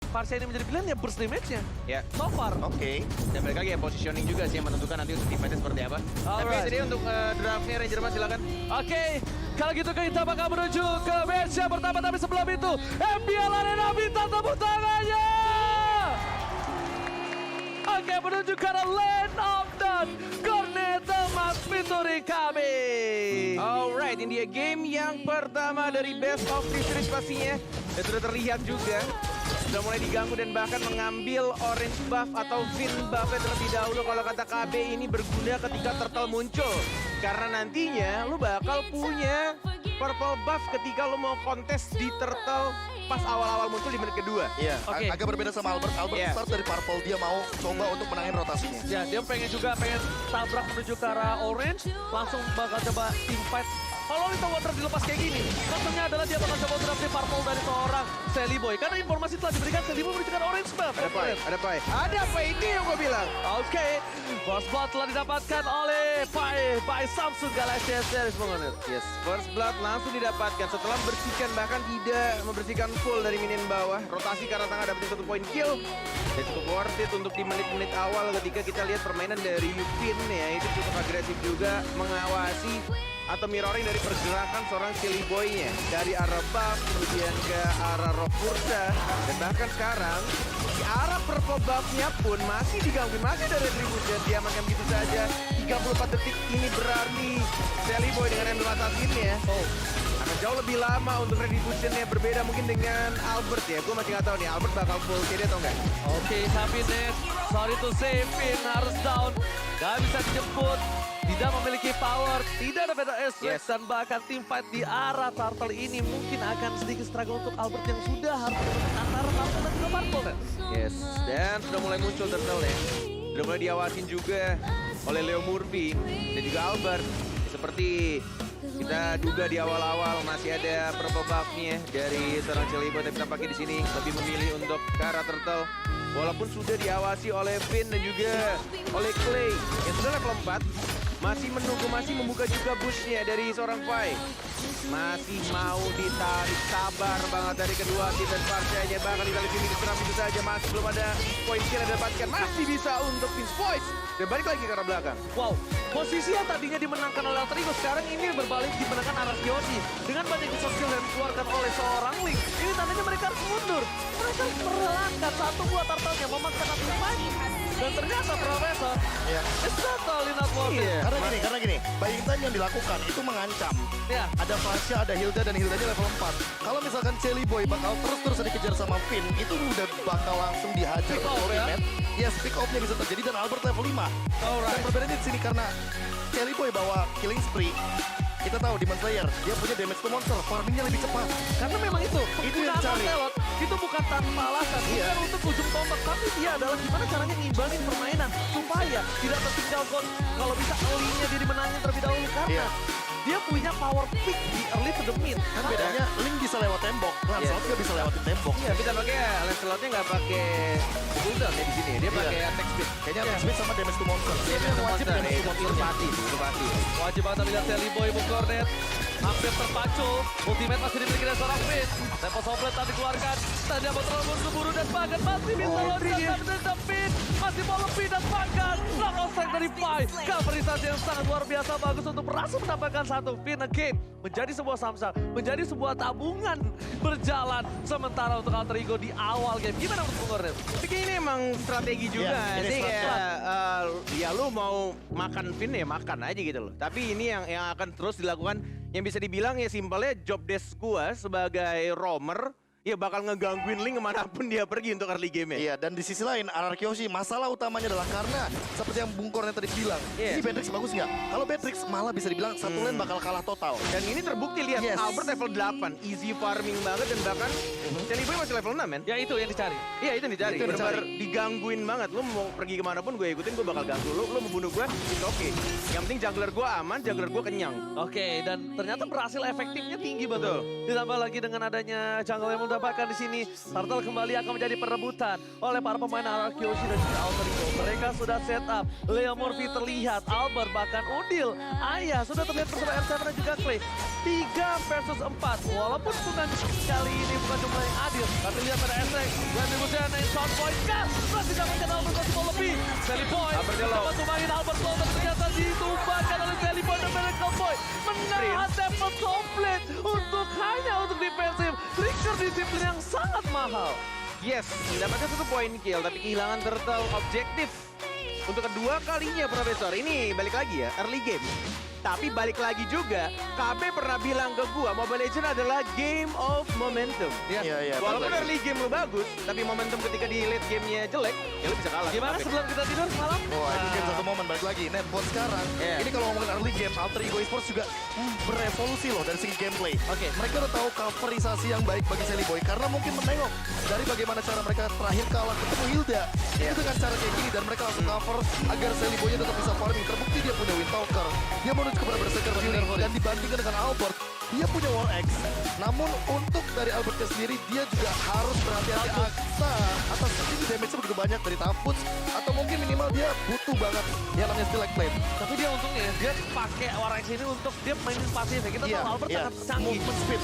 Varsha ini menjadi pilihan ya burst damage-nya. Ya. So far. Oke. Dan mereka lagi ya positioning juga sih yang menentukan nanti untuk teamfight-nya seperti apa. Tapi Alright. jadi untuk draftnya Ranger Mas silakan. Oke, kalau gitu kita bakal menuju ke match yang pertama. Tapi sebelum itu, MBL Arena minta tepuk tangannya! Oke, menuju ke arah Land of Dawn. Corneta Mas featuring kami. Alright, ini dia game yang pertama dari Best of Three Series pastinya. Dan sudah terlihat juga sudah mulai diganggu dan bahkan mengambil orange buff atau fin buffnya terlebih dahulu. Kalau kata KB ini berguna ketika turtle muncul. Karena nantinya lu bakal punya purple buff ketika lu mau kontes di turtle pas awal-awal muncul di menit kedua. Iya, Oke. agak berbeda sama Albert. Albert Iya. start dari purple, dia mau coba untuk menangin rotasinya. Ya, dia pengen tabrak menuju ke arah orange. Langsung bakal coba team fight. Kalau Little Water dilepas kayak gini, maksudnya adalah dia bakal coba draft di purple dari seorang Sally Boy. Karena informasi telah diberikan, Sally Boy menunjukkan orange buff. Ada Pai, ada Pai. Ada apa ini yang gue bilang? Oke, First Blood telah didapatkan oleh Pai by Samsung Galaxy Series mengenai. Yes, first blood langsung didapatkan setelah membersihkan bahkan tidak membersihkan full dari minion bawah. Rotasi karena tengah dapetin 1 point kill. Dan cukup worth it untuk di menit-menit awal ketika kita lihat permainan dari Yupin ya. Itu cukup agresif juga mengawasi atau mirroring dari pergerakan seorang Silly Boy-nya. Dari arah buff, kemudian ke arah rock Bursa. Dan bahkan sekarang di arah purple buff-nya pun masih digangguin, masih ada retribution. Diamankan gitu saja. 34 detik ini berarti Sally Boy dengan emblem assassin-nya akan jauh lebih lama untuk retribution-nya. Berbeda mungkin dengan Albert ya. Gue masih nggak tahu nih Albert bakal full KD atau enggak. Oke, tapi Nes, sorry to say, Finn harus down. Gak bisa dijemput. Tidak memiliki power, tidak ada better airstrike, dan bahkan team fight di arah Turtle ini mungkin akan sedikit struggle untuk Albert yang sudah harus menentukan antara Turtle dan juga Purple. Nes. Yes, dan sudah mulai muncul turtle ya. Sudah mulai diawasin juga oleh Leo Murphy dan juga Albert. Seperti kita duga di awal-awal masih ada purple buff-nya dari seorang Celibo, tapi tampaknya di sini lebih memilih untuk ke arah turtle. Walaupun sudah diawasi oleh Finn dan juga oleh Clay yang sudah level 4. Masih menunggu, masih membuka juga bush-nya dari seorang Pai. Masih mau ditarik, sabar banget dari kedua tim dan Varsha-nya. Bahkan di kali ini diserang itu saja, masih belum ada poin kill yang didapatkan. Masih bisa untuk Vince Voice. Dan balik lagi ke arah belakang. Wow, posisi yang tadinya dimenangkan oleh Alterigo sekarang ini berbalik dimenangkan Aras Yoshi. Dengan banyak skill yang dikeluarkan oleh seorang Link, ini tandanya mereka harus mundur. Mereka harus merelakan satu buah turtle-nya memaksakan tim fight. Dan ternyata Profesor, Iya. it's totally not worth it. Iya. Karena gini, buying time yang dilakukan itu mengancam. Ya. Ada Varsha, ada Hilda, dan Hildanya level 4. Kalau misalkan Sally Boy bakal terus-terus dikejar sama Finn, itu udah bakal langsung dihajar Pick ke off, glory ya? map. Yes, pick off-nya bisa terjadi dan Albert level 5. Alright. Dan perbedaannya di sini karena Sally Boy bawa killing spree. Kita tahu Demon Slayer, dia punya damage to monster, farmingnya lebih cepat. Karena memang itu yang penggunaan dicari. Ocelot itu bukan tanpa alasan, bukan untuk ujung tombak, tapi dia adalah gimana caranya ngimbangin permainan supaya tidak tertinggal gol. Kalau bisa early-nya dia dimenangin terlebih dahulu karena Iya. dia punya power pick di early to the mid. Kan bedanya Link bisa lewat tembok, Lancelot nggak bisa lewatin tembok. Iya, tapi tampaknya Lancelot-nya nggak pakai cooldown ya di sini. Dia pakai attack speed. Kayaknya attack speed sama damage to monster. Dia Itu yang wajib damage to itu monster. pasti, itu pasti. Wajib banget lihat Sally Boy Cornet. Hampir terpacu, ultimate masih dimiliki oleh seorang Finn. Tempo Soblet tadi dikeluarkan, tadi mau terlalu keburu dan bahkan masih bisa loncat dan Finn. Masih mau lebih dan bahkan knockout strike dari Pai. Coverisasi yang sangat luar biasa bagus untuk berhasil mendapatkan satu Finn again. Menjadi sebuah samsar, menjadi sebuah tabungan berjalan sementara untuk Alter Ego di awal game. Gimana menurut Bung Cornet? Tapi ini emang strategi juga Iya, ini sih strategi. kayak ya lu mau makan Finn ya makan aja gitu loh. Tapi ini yang akan terus dilakukan yang bisa dibilang ya simpelnya job desk gua sebagai roamer ya bakal ngegangguin Link kemanapun dia pergi untuk early game ya. Iya, dan di sisi lain Araki Yoshi masalah utamanya adalah karena seperti yang Bung Kornet tadi bilang, Iya. ini Beatrix bagus nggak? Kalau Beatrix malah bisa dibilang satu lane bakal kalah total. Dan ini terbukti lihat Yes. Albert level 8, easy farming banget dan bahkan Sally Boy masih level 6 men. Ya itu yang dicari. Iya itu yang dicari, Itu yang benar-benar digangguin banget. Lu mau pergi kemanapun gue ikutin, gue bakal ganggu lu. Lu mau bunuh gue, it's okay. Yang penting jungler gue aman, jungler gue kenyang. Oke, dan ternyata berhasil efektifnya tinggi betul. Betul. Ditambah lagi dengan adanya jungle yang mendapatkan di sini. Turtle kembali akan menjadi perebutan oleh para pemain Arkeoshi dan juga Alter Ego. Mereka sudah set up. Leo Murphy terlihat, Albert bahkan Udil, Ayah sudah terlihat bersama R7 dan juga Clay. 3 versus 4. Walaupun bukan kali ini bukan jumlah yang adil, tapi lihat pada Essex dan Dibusian yang short point kan masih dapatkan Albert masih lebih. Sally Boy dapat tumbangin Albert Low, tapi ternyata ditumbangkan oleh Sally Boy dan Miracle Boy menahan tempat komplit hanya untuk defensif. Trigger disiplin yang sangat mahal. Yes, mendapatkan 1 poin kill, tapi kehilangan Turtle objektif. Untuk kedua kalinya, Profesor. Ini balik lagi ya, early game. Tapi balik lagi juga, KB pernah bilang ke gua, Mobile Legends adalah game of momentum. Iya. Walaupun early game lu bagus, tapi momentum ketika di late game-nya jelek, ya lu bisa kalah. Gimana KB. sebelum kita tidur malam? Wah, ini game satu momen balik lagi. Netball sekarang, ini kalau ngomongin early game, Alter Ego Esports juga berevolusi loh dari segi gameplay. Mereka udah tahu coverisasi yang baik bagi Sally Boy karena mungkin menengok dari bagaimana cara mereka terakhir kalah ketemu Hilda. Itu dengan cara kayak gini dan mereka langsung cover agar Sally Boy-nya tetap bisa farming. Terbukti dia punya Windtalker, dia menuju kepada Berserker Fury dan dibandingkan dengan Albert, dia punya Wall X. Namun untuk dari Albertnya sendiri, dia juga harus berhati-hati atas ini damage-nya begitu banyak dari Taputs atau mungkin minimal dia butuh banget yang namanya Still Flame. Tapi dia untungnya dia pakai War X ini untuk dia mainin pasif. Kita tahu Albert sangat canggih.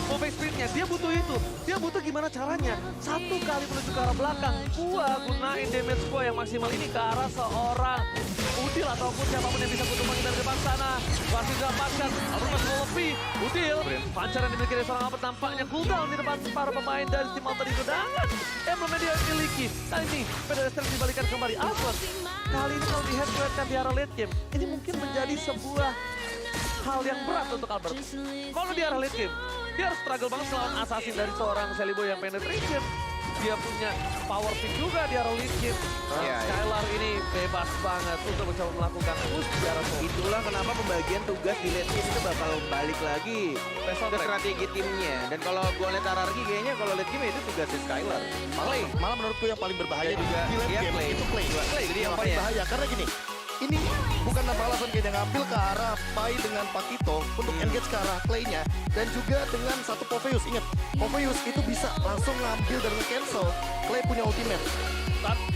Movement speed-nya dia butuh itu. Dia butuh gimana caranya. 1 kali menuju ke arah belakang. Gua gunain damage gua yang maksimal ini ke arah seorang Udil ataupun siapapun yang bisa kutumbangin dari depan sana. Masih didapatkan. Albert masih lebih. Udil. Pancar yang dimiliki dari seorang Albert nampaknya cooldown di depan para pemain dari tim Alter Ego. Dan emblem yang dia miliki. Kali ini Pedestal dibalikan kembali. Albert. Kali ini kalau di head-to-headkan di arah late game, ini mungkin menjadi sebuah hal yang berat untuk Albert. Kalau di arah late game, dia harus struggle banget melawan assassin dari seorang Sally Boy yang penetration. Dia punya power pick juga di arah late game. Skylar ini bebas banget untuk mencoba melakukan push di arah top. Itulah kenapa pembagian tugas di late game itu bakal balik lagi ke strategi timnya. Dan kalau gua lihat hierarki kayaknya kalau late game itu tugasnya Skylar. Malah menurutku yang paling berbahaya Juga di late game Clay. itu Clay. Jadi Yang paling bahaya karena gini, ini bukan tanpa alasan kayaknya ngambil ke arah Pai dengan Pakito untuk engage ke arah Clay-nya dan juga dengan satu Poveus. Ingat, Poveus itu bisa langsung ngambil dan nge-cancel Clay punya ultimate.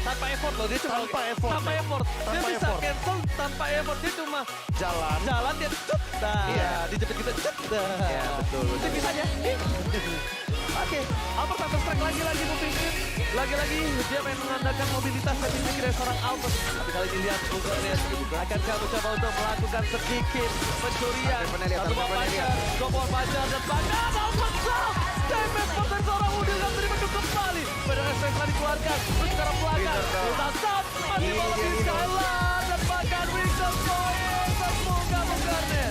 Tanpa effort loh, dia cuma Tanpa effort. Tanpa effort. Dia Tanpa bisa effort. cancel tanpa effort. Dia cuma Jalan. dia cet dah. Dijepit kita cet dah. Ya, betul. Itu bisa aja. Oke, Albert akan strike lagi moving in. Lagi-lagi dia pengen mengandalkan mobilitas dan dimiliki dari seorang Albert. Tapi kali ini lihat Bukarnya akan coba untuk melakukan sedikit pencurian. Satu buah pacar, 2 buah pacar dan bahkan Albert drop. Damage for dari seorang Udil yang terima kembali. Pada refleks telah dikeluarkan. Terus sekarang belakang. Tetap masih bola di Skylar dan bahkan Victor Point. Semoga Bukarnya.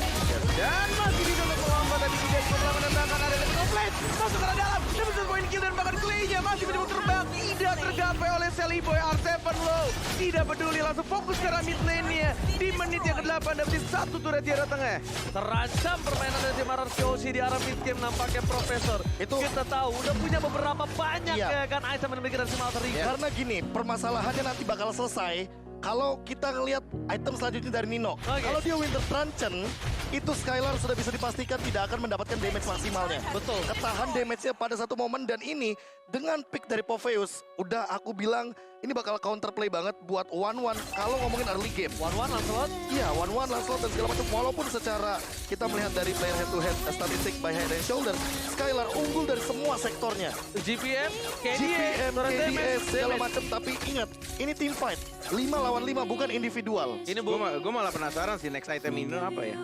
Dan masih di dalam pelambat tadi tidak setelah menembakkan area yang komplit. Masuk ke arah dalam. Dapat poin kill dan bahkan Clay-nya masih mencoba terbang. Tidak tergapai oleh Sally Boy. R7 low. Tidak peduli langsung fokus ke arah mid lane-nya. Di menit yang ke-8 dapetin 1 turret di arah tengah. Terancam permainan dari tim Arkeoshi di arah mid game nampaknya Profesor. Itu kita tahu udah punya beberapa banyak ya kan item yang dimiliki dari tim Alter Ego. Karena gini, permasalahannya nanti bakal selesai kalau kita ngelihat item selanjutnya dari Nino. Kalau dia Winter Truncheon, itu Skylar sudah bisa dipastikan tidak akan mendapatkan damage maksimalnya. Betul. Ketahan damage-nya pada satu momen dan ini dengan pick dari Poveus, udah aku bilang ini bakal counterplay banget buat 1-1 kalau ngomongin early game. 1-1 Lancelot. Iya, 1-1 Lancelot dan segala macam. Walaupun secara kita melihat dari player head-to-head statistik by head and shoulder, Skylar unggul dari semua sektornya. GPM, GPM, KDS, damage, segala macam. Tapi ingat, ini team fight. 5 lawan 5, bukan individual. Ini Gue malah penasaran sih next item ini apa ya.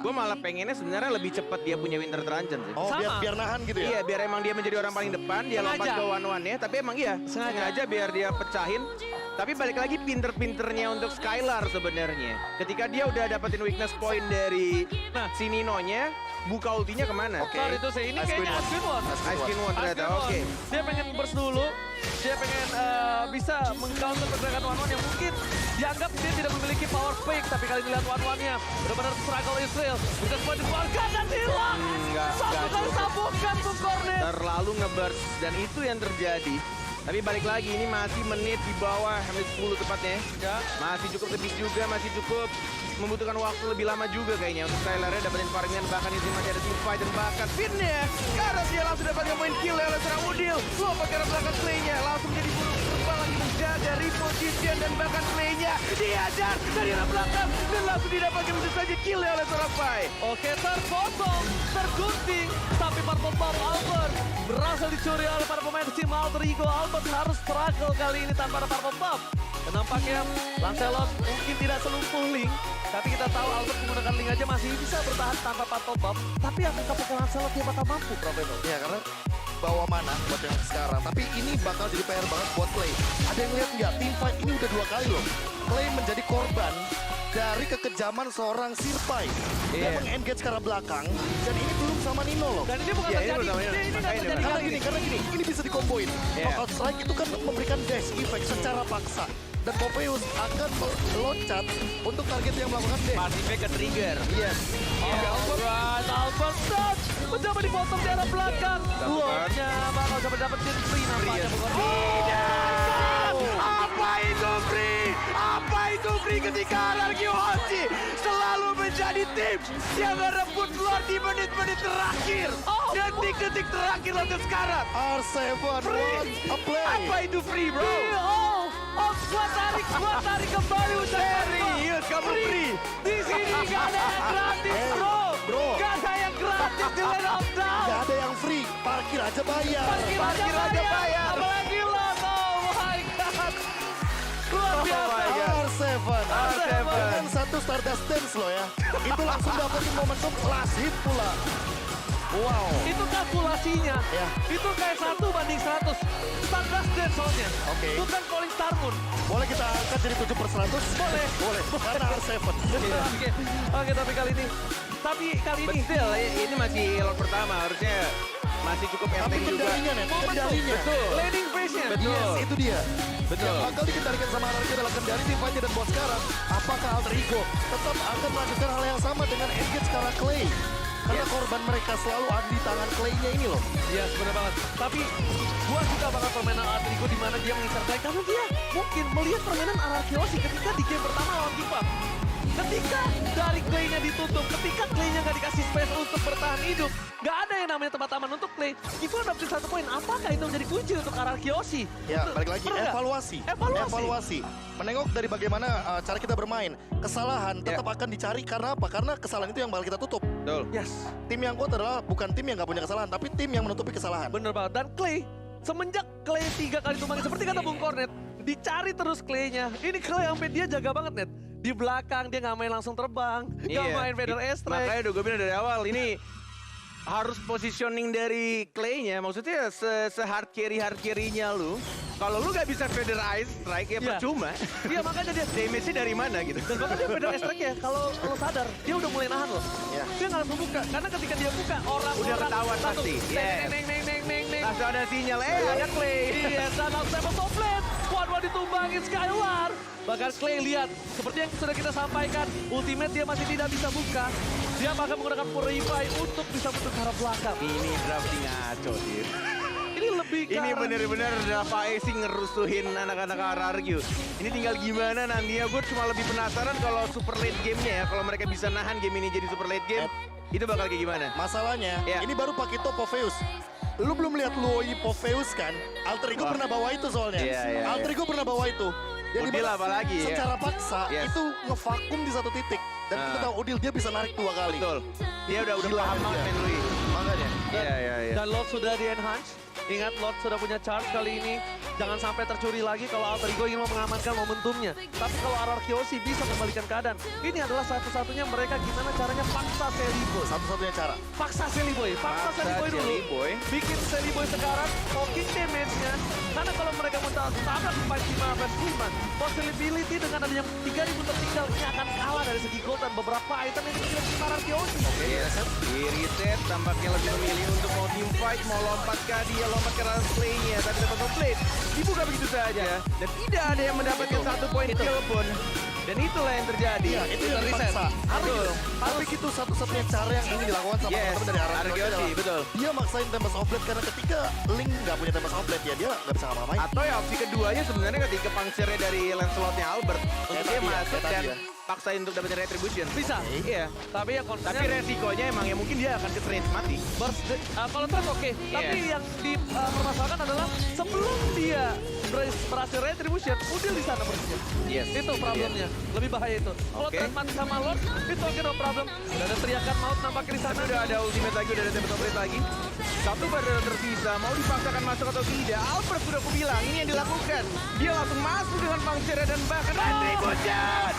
Gue malah pengennya sebenarnya lebih cepat dia punya Winter Truncheon sih. Oh, Sama. biar nahan gitu ya? Iya, biar emang dia menjadi orang paling depan, dia lompat ke one-one-nya. Tapi emang iya, sengaja biar dia pecahin. Tapi balik lagi pinter-pinternya untuk Skylar sebenarnya. Ketika dia udah dapetin weakness point dari si Nino-nya, buka ultinya kemana? Sorry itu sih, ini kayaknya Ice Queen One. Ice Queen One ternyata, oke. Dia pengen burst dulu, dia pengen bisa meng-counter pergerakan one-one yang mungkin dianggap dia tidak memiliki power pick. Tapi kali ini lihat one-one-nya, benar-benar struggle Israel. Bisa semua dikeluarkan dan hilang. Satu kali sabukan tuh Cornet. Terlalu nge-burst, dan itu yang terjadi. Tapi balik lagi, ini masih menit di bawah, menit 10 tepatnya. Ya. Masih cukup tipis juga, masih cukup membutuhkan waktu lebih lama juga kayaknya untuk Skylar-nya dapetin farming, bahkan di sini masih ada team fight dan bahkan Finn-nya. Karena dia langsung dapatkan poin kill oleh seorang Udil. Lompat ke arah belakang Clay-nya, langsung jadi bunuh. Terbang lagi menjaga reposition dan bahkan Clay-nya diajar dari arah belakang dan langsung didapatkan tentu saja kill oleh seorang Fai. Oke, terpotong, tergunting, tapi Purple Bomb Albert berhasil dicuri oleh para pemain tim Alter Ego. Albert harus struggle kali ini tanpa ada Purple Bomb. Dan nampaknya Lancelot mungkin tidak selumpuh Link, tapi kita tahu Albert menggunakan Link aja masih bisa bertahan tanpa Purple Bomb. Tapi apakah pakai Lancelot dia bakal mampu, Profesor? Ya karena bawa mana buat yang sekarang. Tapi ini bakal jadi PR banget buat Clay. Ada yang lihat nggak? Team fight ini udah 2 kali loh. Clay menjadi korban dari kekejaman seorang Sirpai. Dia meng-engage ke arah belakang. Dan ini belum sama Nino loh. Dan ini bukan Ya, ini terjadi, belum sama Nino. ini nggak Makanya terjadi Karena kali gini, ini. ini bisa dikomboin. Iya. Knockout strike itu kan memberikan dash effect secara paksa. Dan Popeyus akan meloncat untuk target yang melakukan dash. Pasifnya ke trigger. Yes. Alright, Albert touch mencoba dipotong di arah belakang. Luarnya bakal coba dapetin free nampaknya. Tidak! Apa itu free? Apa itu free ketika Anarchy Hoshi selalu menjadi tim yang merebut Lord di menit-menit terakhir. Detik-detik terakhir untuk sekarang. R7 wants a play. Apa itu free, bro? Gua tarik kembali ucapan gua. Serius, kamu free? Di sini gak ada yang gratis, bro. Gak ada yang gratis di Land of Dawn. Gak ada yang free, parkir aja bayar. Parkir aja bayar. Apalagi lot, oh my god. Luar biasa. my God. R7 dengan satu Stardust Dance loh ya. Itu langsung dapetin momentum last hit pula. Wow. Itu kalkulasinya. Ya. Itu kayak 1/100. Stardust Dance soalnya. Oke. Bukan Calling Star Moon. Boleh kita angkat jadi 7/100? Boleh. Boleh. Karena R7. Oke, tapi kali ini. But still, ini masih lot pertama. Harusnya masih cukup Tapi enteng juga. kendalinya nih, kendalinya. Betul. Landing phase-nya. Betul. Yes, itu dia. Betul. Yang bakal dikendalikan sama Anarchy adalah kendali tim fight dan bot sekarang. Apakah Alter Ego tetap akan melanjutkan hal yang sama dengan engage sekarang Clay? Karena korban mereka selalu ada di tangan Clay-nya ini loh. Iya, benar banget. Tapi gua suka banget permainan Alter Ego di mana dia mengincar Clay karena dia mungkin melihat permainan Anarchy Hoshi ketika di game pertama lawan Kipa. Ketika dari Clay-nya ditutup, ketika Clay-nya nggak dikasih space untuk bertahan hidup, nggak ada yang namanya tempat aman untuk Clay. Itu dapat 1 poin. Apakah itu menjadi kunci untuk Anarchy Hoshi? Ya, balik lagi. Bener nggak? Evaluasi. Menengok dari bagaimana cara kita bermain. Kesalahan tetap akan dicari karena apa? Karena kesalahan itu yang bakal kita tutup. Betul. Yes, Tim yang kuat adalah bukan tim yang nggak punya kesalahan, tapi tim yang menutupi kesalahan. bener banget. Dan Clay, semenjak Clay 3 kali tumbangin, seperti kata Bung Kornet, dicari terus Clay-nya. Ini Clay sampai dia jaga banget, Net. Di belakang dia nggak main langsung terbang, nggak main Vader S-Strike. Makanya udah gue bilang dari awal, ini harus positioning dari Clay-nya. Maksudnya se-hard carry-nya lu. Kalau lu gak bisa Vader Ice Strike ya Iya. percuma. Iya, makanya dia Damage-nya dari mana gitu. dan bahkan dia Vader S-Strike ya, kalau lo sadar, dia udah mulai nahan loh. Ya. Dia nggak langsung buka, karena ketika dia buka, orang-orang Udah ketahuan langsung pasti. Yes. neng. Langsung ada sinyal, ada Clay. Iya, dan langsung top lane. Squad ditumbangin Skylar. Bahkan Clay lihat, seperti yang sudah kita sampaikan, ultimate dia masih tidak bisa buka. Dia bahkan menggunakan Purify untuk bisa menutup ke arah belakang. Ini drafting ngaco sih. Ini lebih ke Ini arah- bener-bener Rafael sih ngerusuhin anak-anak RRQ. Ini tinggal gimana nantinya, gue cuma lebih penasaran kalau super late game-nya ya. Kalau mereka bisa nahan game ini jadi super late game, itu bakal kayak gimana? Masalahnya, Ya. ini baru pakai top Popeyus. Lu belum lihat Luoi Popeyus kan? Alter Ego Wah. pernah bawa itu soalnya. Iya. Alter Ego pernah bawa itu. Jadi Udil apalagi ya. secara paksa Yes. itu ngevakum di satu titik. Dan kita tahu Udil dia bisa narik 2 kali. Betul. Dia udah Gila paham dia. banget main Lui. Makanya. Iya. Dan Lord sudah di-enhance. Ingat, Lord sudah punya charge kali ini. Jangan sampai tercuri lagi kalau Alter Ego ingin mengamankan momentumnya. Tapi kalau Anarchy Hoshi bisa kembalikan keadaan. Ini adalah satu-satunya mereka gimana caranya paksa Selly Boy. Satu-satunya cara. Paksa Selly Boy. Paksa Selly Boy dulu. Selly Boy. Bikin Selly Boy sekarang poking damage-nya. Karena kalau mereka mental sangat fight 5 vs 5, possibility dengan adanya 3.000 tertinggal ini akan kalah dari segi gold dan beberapa item yang dimiliki Anarchy Hoshi. Yes. Di reset tampaknya lebih memilih untuk mau team fight, mau lompat ke dia, lompat ke range play-nya. Tapi dapat complete. Dibuka begitu saja. Dan tidak ada yang mendapatkan 1 poin kill pun. Dan itulah yang terjadi. Iya, itu yang Reset. dipaksa. Harus. Tapi itu satu-satunya cara yang ingin dilakukan sama Yes, teman-teman dari Arkeosi, adalah betul. dia maksain Tempest of Blade karena ketika Link nggak punya Tempest of Blade ya dia nggak bisa ngapa-ngapain. Atau ya opsi keduanya sebenarnya ketika pangsernya dari Lancelotnya Albert untuk dia tadi ya, masuk kayak dan tadi ya. paksain untuk dapetin retribution. Bisa. Iya. Tapi ya Tapi konsepnya resikonya emang ya mungkin dia akan ke trade mati. kalau trap oke. Tapi yang dipermasalahkan adalah sebelum dia berhasil retribution, Udil di sana posisinya. Yes. Itu problemnya. Lebih bahaya itu. Kalau Oke. trap mati sama Lord, itu oke no problem. Udah ada teriakan maut nampaknya di sana. Tapi udah ada ultimate lagi, udah ada Tempest of Blade lagi. Satu badan tersisa, mau dipaksakan masuk atau tidak? Albert sudah aku bilang, ini yang dilakukan. Dia langsung masuk dengan pangsernya dan bahkan retribution!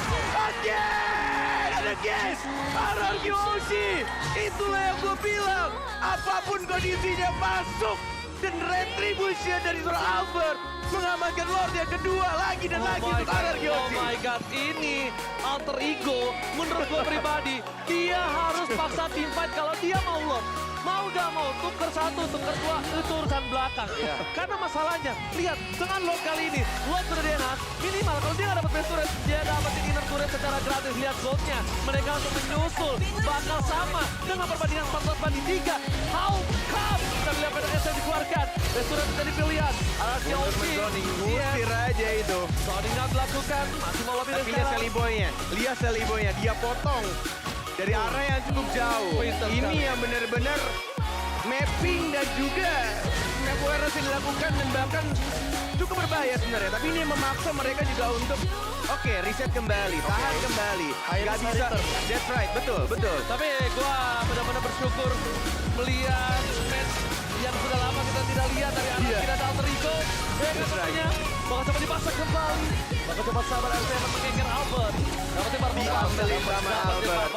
Again! And again! Arkeosi! Itulah yang gue bilang! Apapun kondisinya masuk! Dan retribution dari seorang Albert mengamankan Lord yang kedua lagi dan lagi untuk Oh Arkeosi. my god, ini alter ego menurut gue pribadi. Dia harus paksa team fight kalau dia mau Lord. Mau gak mau, tuker satu, tuker dua, itu urusan belakang. Karena masalahnya, lihat, dengan Lord kali ini, Lord sudah DNH, minimal kalau dia gak dapat best turret, dia dapetin inner turret secara gratis. Lihat goldnya, mereka untuk menyusul, bakal sama dengan perbandingan 14 banding 3. How come? Kita lihat PDS yang dikeluarkan, best turret menjadi pilihan. Arkeosi, Ngusir aja itu. Soalnya dilakukan, masih mau lebih Tapi lihat Sally Boy-nya, dia potong dari arah yang cukup jauh. Pintar Ini sekali. yang benar-benar mapping dan juga map awareness yang dilakukan dan bahkan cukup berbahaya sebenarnya. Tapi ini yang memaksa mereka juga untuk oke, reset kembali, tahan kembali. High Gak risk, bisa, high return. that's right, betul. Tapi gua benar-benar bersyukur melihat match yang sudah lama kita tidak lihat dari anak kita ada alter ego. Sepertinya bakal coba dipaksa kembali. Bakal coba sabar RC mengejar Albert. Dapetin barbel Diambilin sama Albert.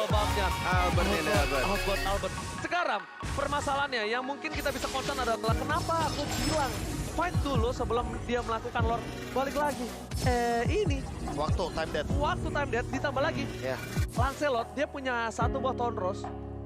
Albert ini dapat. Albert. Sekarang permasalahannya yang mungkin kita bisa concern adalah kenapa aku bilang fight dulu sebelum dia melakukan Lord. Balik lagi. Ini Waktu time death. waktu time death ditambah lagi. Ya. Lancelot dia punya satu buah Tone Rose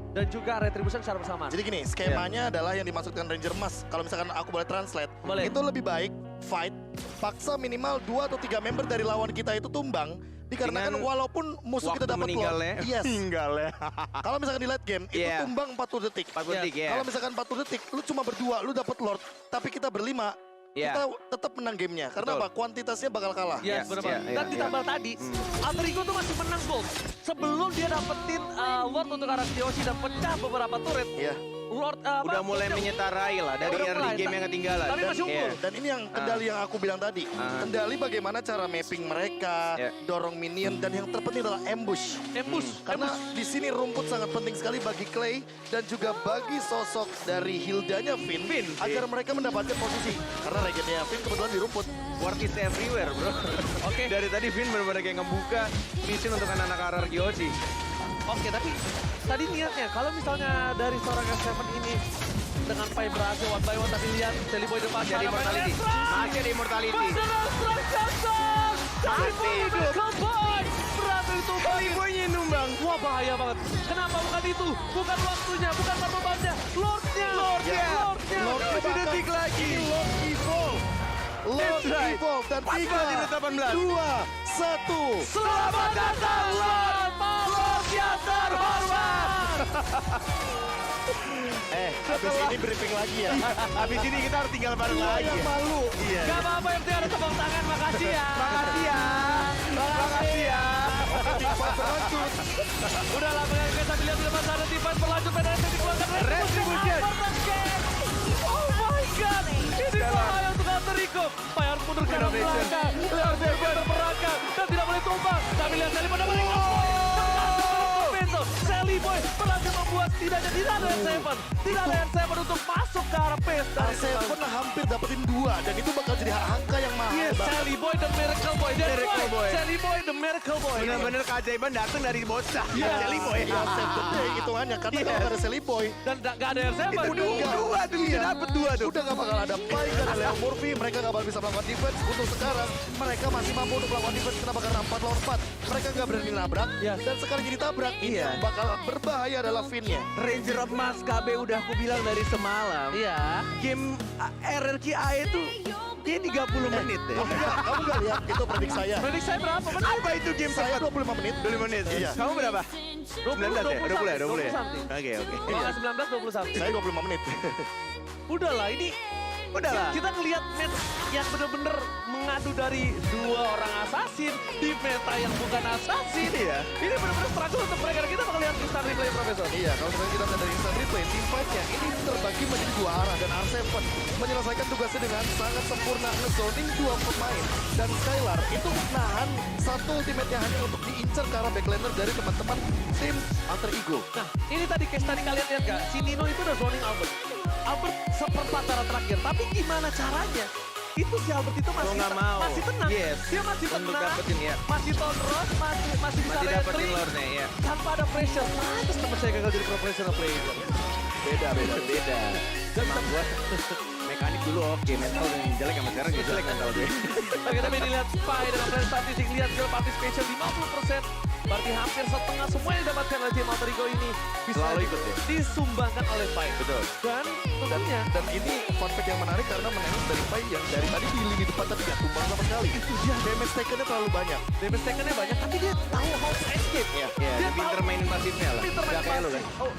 dan juga retribution secara bersamaan. Jadi gini, skemanya adalah yang dimaksudkan Ranger Mas. Kalau misalkan aku boleh translate, Boleh. itu lebih baik fight, paksa minimal 2 atau 3 member dari lawan kita itu tumbang. Dikarenakan Dengan walaupun musuh kita waktu dapat meninggalnya. Lord, yes. Meninggalnya. Kalau misalkan di late game, itu Yeah. tumbang 40 detik. 40 detik ya. Kalau misalkan 40 detik, lu cuma berdua, lu dapat Lord, tapi kita berlima, Yeah. kita tetap menang gamenya. Karena Betul. apa? Kuantitasnya bakal kalah. Yes, Yes, benar yeah, banget. yeah, Dan ditambah tadi, Alter Ego tuh masih menang gold. Sebelum dia dapetin Lord untuk Arkeosi dan pecah beberapa turret. Iya. Lord Udah mulai menyetarai lah dari Udah early mulai, game yang ketinggalan. tapi masih unggul. Dan ini yang kendali yang aku bilang tadi. Kendali bagaimana cara mapping mereka, Yeah. dorong minion, dan yang terpenting adalah ambush. Ambush. Karena di sini rumput sangat penting sekali bagi Clay dan juga bagi sosok dari Hildanya Finn, agar mereka mendapatkan posisi. Karena regennya Finn kebetulan di rumput. Ward is everywhere, bro. Oke. Dari tadi Vin benar-benar kayak ngebuka mission untuk anak-anak Arkeosi. Oke, tapi tadi niatnya kalau misalnya dari seorang S7 ini dengan Pai berhasil one by one, tapi lihat Sally Boy depan Masih ada immortality. Masih ada immortality. Beneran strike cancel! Masih hidup. Kembali! Berhasil itu Sally Boy-nya numbang. Wah, bahaya banget. Kenapa bukan itu? Bukan waktunya, bukan perbebannya. Lordnya! Lordnya. Lordnya! Lord 7 detik lagi. Lord Evolve. Lord That's right. Evolve. Dan Pas 3, banget di 18. 2, 1. Selamat datang, Lord! Malam yang terhormat! Habis ini briefing lagi ya. Habis ini kita harus tinggal bareng lagi. Yang malu. Iya. Gak apa-apa, yang penting ada tepuk tangan. Makasih ya. Makasih ya. Makasih ya. Timpan berlanjut. Udah lah, kita lihat di depan sana Tivan berlanjut, PDS yang dikeluarkan Retribution. Oh my god, ini bahaya untuk Alter Ego. Pai harus mundur ke arah belakang. Lihat Tivan terperangkap dan tidak boleh tumbang. Tapi lihat Sally Boy dapat Sally Boy berhasil membuat tidak ada R7. Tidak ada R7 untuk masuk ke arah base dari R7 hampir dapetin 2 dan itu bakal jadi angka yang mahal. Yes, banget. Sally Boy the Miracle Boy. That's Miracle right, Boy. Sally Boy the Miracle Boy. Benar-benar keajaiban datang dari bocah. Iya. Sally Boy. Ya, save the day hitungannya karena kalau nggak ada Sally Boy, Dan gak ada R7. Itu dua tuh bisa dapet dua tuh. udah nggak bakal ada Pai, nggak ada Leo Murphy, mereka nggak bakal bisa melakukan defense. Untuk sekarang mereka masih mampu untuk melakukan defense. Kenapa? Karena 4 lawan 4 mereka nggak berani nabrak. Yes. Dan sekali jadi tabrak, ini Iya. yang bakal berbahaya adalah Finn-nya. Ranger of Mas KB udah aku bilang dari semalam. Iya. Game RRQ AE itu Kayak 30 menit deh. Kamu nggak lihat itu predik saya. Prediksi saya berapa menit? Apa itu game Saya cepat? 25 menit. 25 menit. Iya. Kamu berapa? 19 ya? 20 ya? 20 something. Oke, oke. Kalau nggak 19, 20 something. Saya 25 menit. Udahlah, ini Udahlah. kita ngelihat match yang bener-bener mengadu dari dua orang assassin di meta yang bukan assassin. Iya. Ini bener-bener struggle untuk mereka. Kita bakal lihat instant replay Profesor. Iya, kalau misalnya kita melihat dari instant replay, team fight-nya ini terbagi menjadi dua arah dan R7 menyelesaikan tugasnya dengan sangat sempurna ngezoning dua pemain. Dan Skylar itu nahan satu ultimate-nya hanya untuk diincar ke arah backlaner dari teman-teman tim Alter Ego. Nah, ini tadi case tadi kalian lihat gak? Si Nino itu udah zoning Albert. Albert seperempat arah terakhir. Tapi gimana caranya? Itu si Albert itu masih, nggak mau. masih tenang. Yes. Dia masih Untuk tenang. dapetin, ya. Masih tonron, masih bisa Masih dapetin retry. lore-nya, ya. Tanpa ada pressure. Terus teman saya gagal jadi professional player. Beda. Emang gua mekanik dulu oke, mental yang jelek sama sekarang ya jelek mental gue. Oke, tapi dilihat Pai dengan statistik, lihat skill participation 50%. Berarti hampir setengah semua yang didapatkan oleh tim Alter Ego ini bisa Selalu ikut ya? disumbangkan oleh Pai. Betul. Dan tentunya Dan ini fun fact yang menarik karena menengok dari Pai yang dari tadi di lini depan tapi gak tumbang sama sekali. Itu dia damage taken-nya terlalu banyak. damage taken-nya banyak, tapi dia tahu how to escape. Iya, Dia dia pinter tahu- mainin pasifnya lah. Pinter main Gak kayak lu kan. pasif. Oh,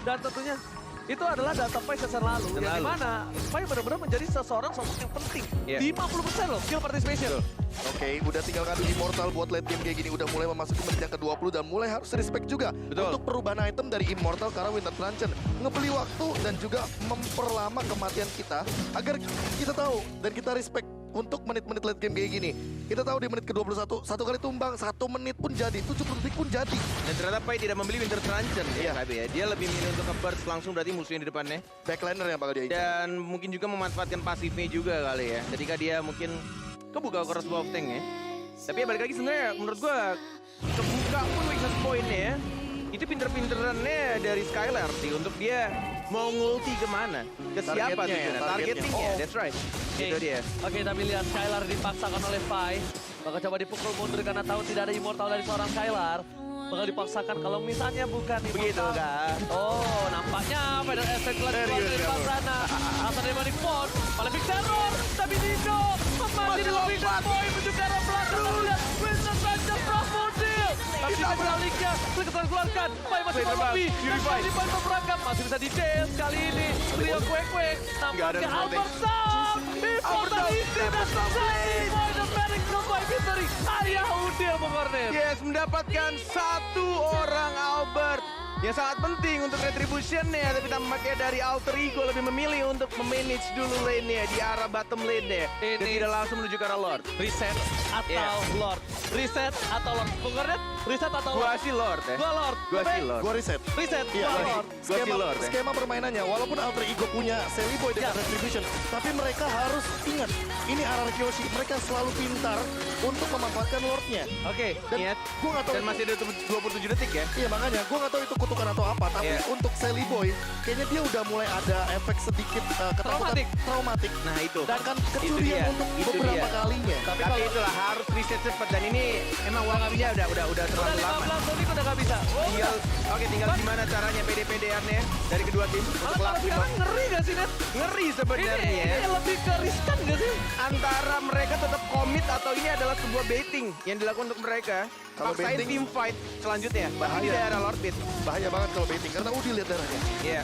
dan tentunya itu adalah data Pai season lalu. Season Yang lalu. dimana Pai benar-benar menjadi seseorang sosok yang penting. Iya. 50% loh skill participation. Oke, udah tinggal ngadu Immortal buat late game kayak gini. Udah mulai memasuki menit yang ke-20 dan mulai harus respect juga Betul. untuk perubahan item dari Immortal karena Winter Truncheon. Ngebeli waktu dan juga memperlama kematian kita agar kita tahu dan kita respect untuk menit-menit late game kayak gini. Kita tahu di menit ke-21, satu kali tumbang, 1 menit pun jadi, 70 detik pun jadi. Dan ternyata Pai tidak membeli Winter Truncheon Iya. ya. Dia lebih milih untuk nge-burst langsung berarti musuhnya di depannya. Backliner yang bakal dia incar. Dan mungkin juga memanfaatkan pasifnya juga kali ya. Ketika dia mungkin kebuka cross bow tank ya. Tapi ya balik lagi sebenarnya menurut gua kebuka pun weakness point-nya ya. Itu pinter-pinterannya dari Skylar sih untuk dia mau ngulti kemana. Ke siapa Targetnya tuh ya, ya? targetnya. Targetingnya, Oh. that's right. Oke. Itu dia. Oke, tapi lihat Skylar dipaksakan oleh Pai. Bakal coba dipukul mundur karena tahu tidak ada immortal dari seorang Skylar. Bakal dipaksakan kalau misalnya bukan immortal. Begitu kan? Oh, nampaknya Final Effect keluar dari Serius depan kamu? sana. Asal dari Manic Pond, malah Big Terror. Tapi Nino masih dengan Weakness Point menuju ke arah belakang. Tapi lihat Winston Sanchez Profodil. Tapi di sebaliknya, Selketan keluarkan. Pai masih Wait, mau lebih. Purify. Dan Pai berangkat. Masih bisa di-chase kali ini. Rio Kwek-Kwek. Nggak ada Nampaknya floating. Albert Sam. Important isi dan save. Point of Manic by victory. Ayah Udil Bogornet. Yes, mendapatkan satu orang Albert. Yang sangat penting untuk retribution-nya, tapi tampaknya dari Alter Ego lebih memilih untuk memanage dulu lane-nya di arah bottom lane-nya. Dan Ini- tidak langsung menuju ke arah Lord. Reset atau Yeah. Lord? Reset atau Lord? Bogornet? Reset atau Gua Lord? sih Lord ya. Gua Lord. Gua Oke. sih Lord. Gua reset. Reset. Iya, Gua ini Lord. Gua sih Lord ya. skema permainannya, walaupun Alter Ego punya Sally Boy dengan Ya. Retribution, tapi mereka harus ingat, ini RR Kyoshi, mereka selalu pintar untuk memanfaatkan Lordnya. Oke. Dan Ingat. gue gak tahu Dan masih ada 27 detik ya. Iya makanya, gue gak tahu itu kutukan atau apa, tapi Iya. untuk Sally Boy, kayaknya dia udah mulai ada efek sedikit ketakutan traumatik. Nah itu. Dan kan Itu kecurian dia. untuk Itu beberapa dia. kalinya. Tapi Tapi kalau itulah harus reset cepat dan ini emang waktunya udah udah terlalu lama. 15 menit udah gak bisa. Oh, Tinggal tinggal gimana caranya PD-PDR-nya dari kedua tim untuk kalau lakuin sekarang ngeri gak sih, Net? ngeri Ini sebenarnya. lebih ke riskan gak sih? Antara mereka tetap komit atau ini adalah sebuah baiting yang dilakukan untuk mereka. Kalau Paksain baiting- team fight selanjutnya. Bahkan di Bahaya. daerah Lord Pit. Bahaya banget kalau baiting, karena Udi lihat darahnya. Iya.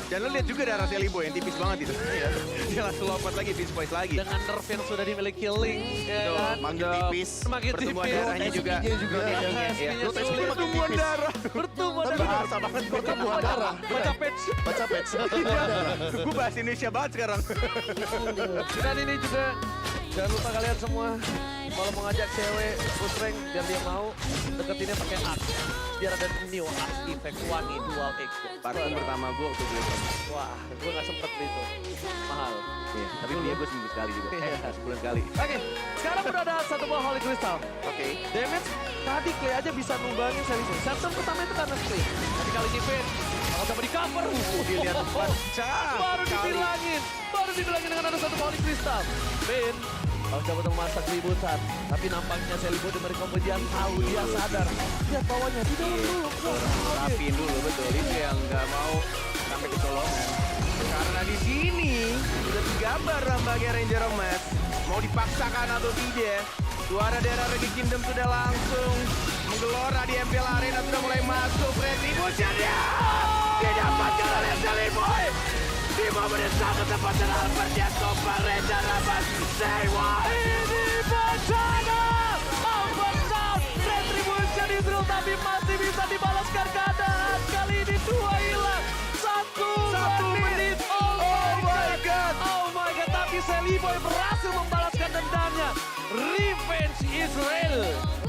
Dan lo lihat juga darah Sally Boy yang tipis banget itu. Iya. Dia langsung lompat lagi, Beast Boys lagi. Dengan nerf yang sudah dimiliki Link, ya Tuh, kan? Makin tipis. Semakin Pertumbuhan tipis. darahnya juga. SP-nya juga. Iya, Iya. iya. SP-nya Lu tes sulit. makin Pertumbuhan tipis. darah. Bertumbuhan Tapi darah. bahasa banget pertumbuhan darah. Baca patch. Baca patch. Gue bahas Indonesia banget sekarang. Dan ini juga jangan lupa kalian semua kalau mau ngajak cewek push rank biar dia mau deketinnya pakai Axe. Biar ada new Axe effect wangi dual X. Parfum pertama gue waktu gue. Wah, gue gak sempet beli itu. Mahal. Iya. Tapi dia gue seminggu sekali juga. Sebulan sekali. Oke, sekarang udah ada satu buah Holy Crystal. Oke. Damage tadi Clay aja bisa numbangin Sally. Septem pertama itu karena Clay. Tapi kali ini Finn bakal coba di cover. Dilihat pecah. Baru sekali. dibilangin dengan ada satu Holy Crystal. Finn kalau coba untuk memasak keributan. Tapi nampaknya Sally Boy dari combo dia tahu, dia sadar. Lihat bawahnya, di dalam dulu. Rapiin dulu, betul. Itu yang nggak mau sampai kecolongan. Karena di sini sudah digambar nampaknya Ranger Emas. Mau dipaksakan atau tidak? Suara daerah Regi Kingdom sudah langsung menggelora di MPL Arena, sudah mulai masuk. Retribution ya! Didapatkan oleh Jelly Boy! Di momen yang sangat tepat dan Albert dia kembali Ranger Emas. Say what? Ini bencana! Albert Down! Retribution Israel tapi masih bisa dibalaskan keadaan. Kali ini 2 hilang. Satu menit. Oh my god! Oh my god! Tapi Jelly Boy berhasil membalaskan dendamnya. Revenge Israel.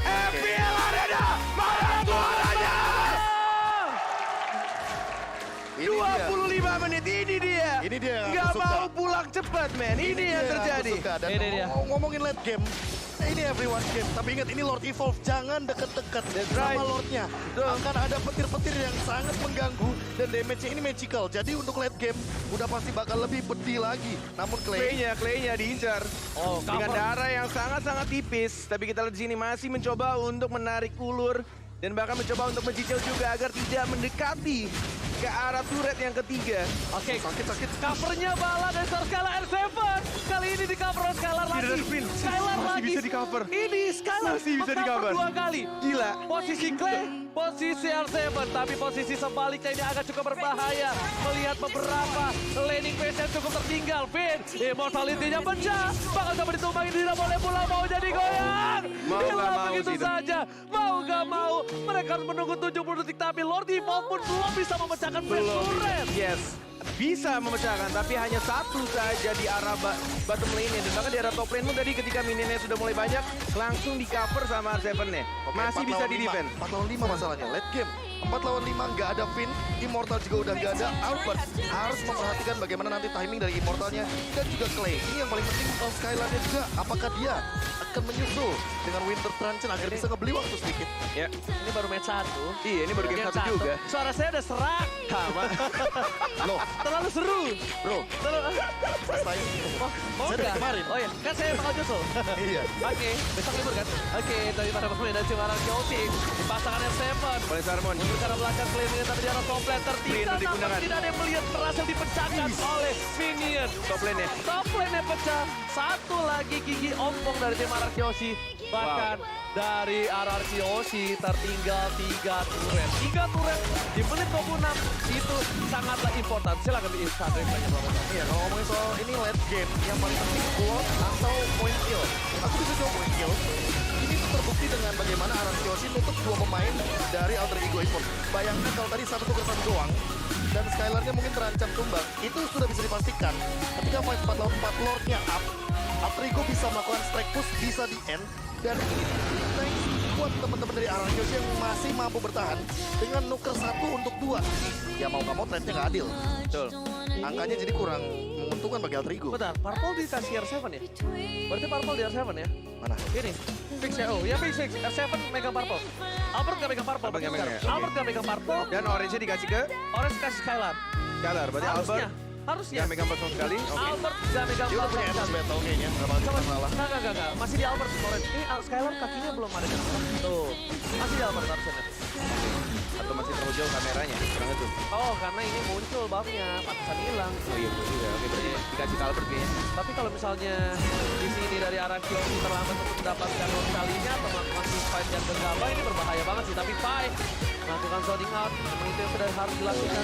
MPL Arena! Mana suaranya? Ini dia. 25 menit, ini dia. Ini dia yang Nggak aku suka. mau pulang cepat, men. Ini yang terjadi. Aku suka. Dan Ini dia. ngomongin late game, ini everyone game. Tapi ingat ini Lord Evolve, jangan deket-deket right. sama Lordnya. Akan ada petir-petir yang sangat mengganggu dan damage-nya ini magical. Jadi untuk late game udah pasti bakal lebih pedih lagi. Namun Clay-nya diincar. Oh, Dengan cover. darah yang sangat-sangat tipis. Tapi kita lihat di sini masih mencoba untuk menarik ulur. Dan bahkan mencoba untuk mencicil juga agar tidak mendekati ke arah turret yang ketiga. Oke, sakit. covernya bala dari Skylar R7. Kali ini di cover oleh Skylar lagi. ada spin. Skylar Masih lagi. bisa di-cover. Ini Skylar Masih bisa meng-cover di-cover. 2 kali. Gila. Posisi Clay, posisi R7, tapi posisi sebaliknya ini agak cukup berbahaya. Melihat beberapa laning phase yang cukup tertinggal. Vin, immortality-nya pecah. Bakal coba ditumbangin, tidak boleh pulang, mau jadi goyang. Mau nggak Hilang mau begitu sih itu. saja. Mau gak mau, mereka harus menunggu 70 detik. Tapi Lord Evolve pun belum bisa memecahkan phase turret. Yes. Bisa memecahkan, tapi hanya satu saja di arah bottom lane-nya. Dan bahkan di arah top lane pun tadi ketika minionnya sudah mulai banyak, langsung di-cover sama R7-nya. Masih bisa di-defend. 4 lawan 5 masalahnya, late game. 4 lawan 5 nggak ada Finn, Immortal juga udah nggak ada. Albert harus memperhatikan bagaimana nanti timing dari Immortalnya dan juga Clay. Ini yang paling penting, Skylarnya juga. Apakah dia akan menyusul dengan Winter Truncheon agar bisa ngebeli waktu sedikit? Ya. Ini baru match 1. Iya, ini baru game satu juga. Suara saya udah serak. Sama. Loh, Terlalu seru. bro, Terlalu... first time. Oh, Saya dari enggak? kemarin. Oh iya, kan saya bakal nyusul. Iya. Oke, besok libur kan? Oke, daripada pemain dari Cimarang Kyoshi. Dipasangkan R7. Boleh Sarmon. Mundur karena belakang claimnya tapi di arah top lane tertinggal. Minion Namun digunakan. tidak ada yang melihat berhasil dipecahkan oleh Minion. Top lane-nya. Top lane-nya pecah. Satu lagi gigi ompong dari tim RRQ Kyoshi. Bahkan dari RRQ Kyoshi tertinggal 3 turret. 3 turret di menit 26 itu sangatlah important. Silakan di Instagram banyak banget. Iya, kalau ngomongin soal ini late game, yang paling penting gold atau point kill. Aku bisa jawab point kill. Ini tuh terbukti dengan bagaimana Aran Kyoshi nutup 2 pemain dari Alter Ego Esports. Bayangkan kalau tadi satu tukeran doang, dan Skylarnya mungkin terancam tumbang. Itu sudah bisa dipastikan. Ketika fight 4 lawan 4 Lordnya up, Alter Ego bisa melakukan strike push, bisa di end. Dan ini thanks buat teman-teman dari Aran Kyoshi yang masih mampu bertahan dengan nuker 1 untuk 2. Ya mau nggak mau trade-nya nggak adil. Betul. Angkanya jadi kurang menguntungkan bagi Alter Ego. Bentar, Purple dikasih R7 ya? Berarti Purple di R7 ya? Mana? Ini, fix ya? Oh, ya fix. R7 megang Purple. Albert gak megang Purple. Albert nggak megang, sekarang. oke. Albert gak megang Purple, Dan orange-nya dikasih ke Orange kasih Skylar. Skylar. Berarti Harusnya, Albert harusnya. yang megang personal sekali. Oke. Albert gak megang Dia udah punya Purple. Emerald Battle kayaknya, nggak bakal kita salah. Enggak. Masih di Albert Orange. Ini Skylar kakinya belum ada yang tuh. Masih di Albert harusnya. Atau masih terlalu jauh kameranya. Kurang itu. Oh, karena ini muncul buffnya, pantesan hilang. Oh iya, betul juga. Oke, berarti dikasih ke Albert kayaknya. Tapi kalau misalnya di sini dari arah Kyoshi terlambat untuk mendapatkan kalinya atau melakukan fight yang gegabah, ini berbahaya banget sih. Tapi fight melakukan zoning out, memang itu yang sudah harus dilakukan.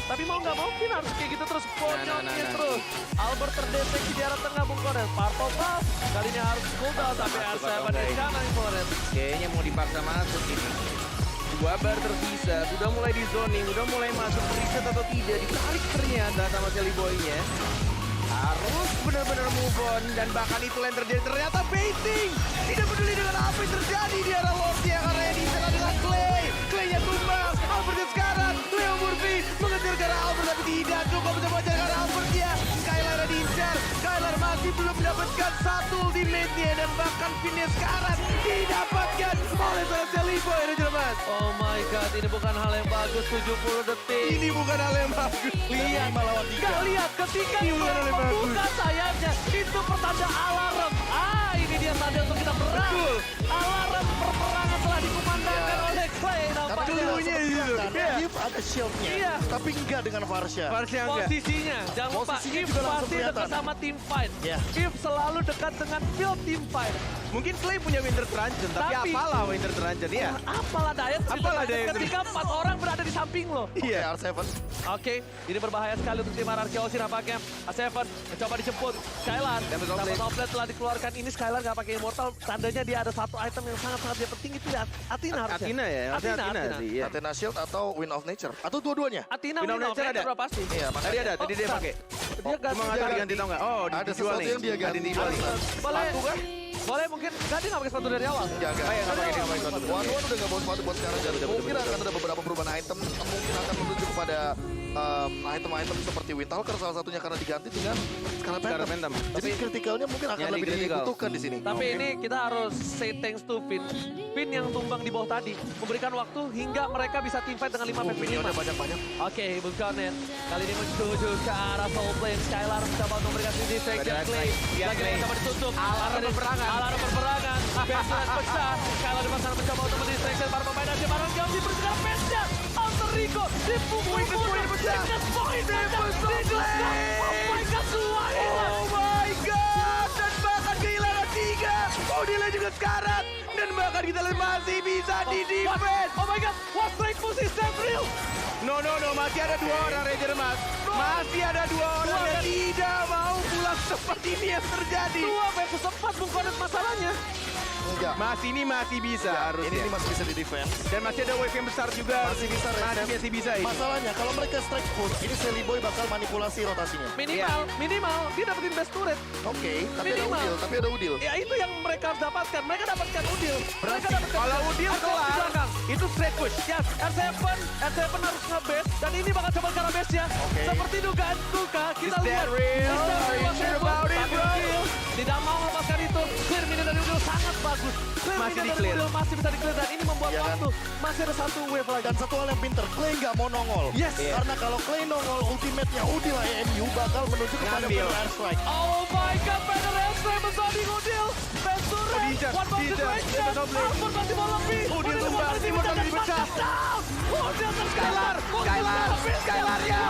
Tapi mau nggak mau Finn harus kayak gitu terus ponyoknya terus. Albert terdeteksi di arah tengah Bung Koret. Purple buff, kalinya harus cooldown tapi Masuk R7 atau dan enggak? jangan Koret. Kayaknya mau dipaksa masuk ini. 2 bar tersisa, sudah mulai di zoning, sudah mulai masuk reset atau tidak, ditarik ternyata sama Jelly Boy-nya. Harus benar-benar move on, dan bahkan itu yang terjadi ternyata baiting. Tidak peduli dengan apa yang terjadi di arah Lordnya, karena yang diserang dengan Clay. Clay-nya tumbang, Albert yang sekarang, Leo Murphy mengejar ke arah Albert, tapi tidak cukup untuk mengejar ke arah Albert-nya. Skylar diincar, Skylar masih belum mendapatkan satu ultimate-nya, dan bahkan Finn-nya sekarang didapatkan oleh seorang Jelly Boy, Ranger Mas. Oh my god, ini bukan hal yang bagus, 70 detik. Ini bukan hal yang bagus. Lihat, gak lihat ketika Ini bukan hal yang bagus. membuka sayapnya, itu pertanda alarm. Ini dia tanda untuk kita perang. Betul. Alarm perperangan telah dikumandangkan oleh Clay Tapi nampaknya. Cluenya di situ. Karena Iya. if ada shieldnya. Iya. Tapi enggak dengan Varsha. Varsha enggak. Posisinya, jangan lupa, Posisinya If juga langsung pasti kelihatan. dekat sama team fight. Iya. If selalu dekat dengan build team fight. Mungkin Clay punya Winter Truncheon, tapi Tapi- apalah Winter Truncheon ya. Apalah Dayat Apalah Dayat ketika 4 orang berada di samping lo. Iya, R7. Oke, ini berbahaya sekali untuk tim RRQ Oshi nampaknya. A7 mencoba dijemput. Skylar, Dapat dapat offblade. offblade telah dikeluarkan. Ini Skylar nggak pakai Immortal. Tandanya dia ada satu item yang sangat-sangat dia penting itu ya Athena harusnya. Athena ya, harusnya Athena sih. Iya. Athena Shield atau Wind of Nature. Atau dua-duanya. Athena Wind of Wind of Nature Nature ada? udah pasti. Iya, Tadi ada, tadi dia bentar. pakai. Dia ganti. Cuma nggak tahu diganti tau nggak? Oh, Ada dijual sesuatu nih. yang dia ganti. Ada dijual nih. Boleh, Sepatu kah? boleh mungkin ganti nggak pakai sepatu dari awal. Enggak. Oh, iya, nggak pakai, dia nggak pakai sepatu. One udah nggak bawa sepatu buat sekarang. Dan mungkin akan ada beberapa perubahan item. Mungkin akan menuju kepada item-item seperti Windtalker salah satunya karena diganti dengan Scarlet Scarlet Phantom. Phantom. Jadi kritikalnya mungkin akan Nyari lebih critical. dibutuhkan di sini. Tapi ini kita harus say thanks to Finn. Finn yang tumbang di bawah tadi memberikan waktu hingga mereka bisa teamfight dengan 5 PP Ini 5. udah banyak-banyak. Oke, Buchanan kali ini menuju ke arah Soul Flame. Skylar mencoba untuk memberikan distraction Ada play. lihat Lagi Clay. mencoba ditutup. Alarm berperangan. Alarm berperangan. Baseline pecah. Skylar di sana mencoba untuk mendistraction para pemain dan barang jauh di persidangan matchnya. Alter Rico dipukul mundur. Ticket point dijelaskan. Oh my God, semua hilang. Oh my god, dan bahkan kehilangan 3. Odile juga sekarat. Dan bahkan kita lihat masih bisa di defense. Oh my God, what strike push is that real? No, masih ada 2 orang Ranger Mas. Masih ada 2 orang yang tidak mau pulang seperti ini yang terjadi. 2 versus 4 Bung Kodet masalahnya. Enggak. Masih bisa harusnya. Ini masih bisa di defense. Dan masih ada wave yang besar juga. Masih bisa, Red. Masih bisa ini. Masalahnya kalau mereka strike push, ini Sally Boy bakal manipulasi rotasinya. Minimal dia dapetin best turret. Oke, tapi ada Minimal. Udil, Ya itu yang mereka harus dapatkan. Mereka dapatkan Udil. Mereka dapatkan Kalau Udil Ada di kelar, belakang. itu straight push. Yes, R7 harus nge-base dan ini bakal coba ke arah base-nya. Oke. Seperti dugaan Tuka, kita Is that lihat. real? Is that Are you real? sure about it, Tapi bro? Udil tidak mau melepaskan itu. Clear minion dari Udil sangat bagus. Clear Masih minion dari di-clear. Udil masih bisa di-clear dan ini membuat Iya kan? waktu. Masih ada satu wave lagi. Dan satu hal yang pinter, Clay nggak mau nongol. Yes. Karena kalau Clay nongol, ultimate-nya Udil AMU bakal menuju kepada Ngambil. Air Strike. Oh my God, Banner Airstrike menzombing Udil. Ventura, Diincar, one more diincar. situation. Dapat double. Ampun masih mau lebih. Udil tumbang, masih Immortal bisa dipecah. down. Udil Skylar ya.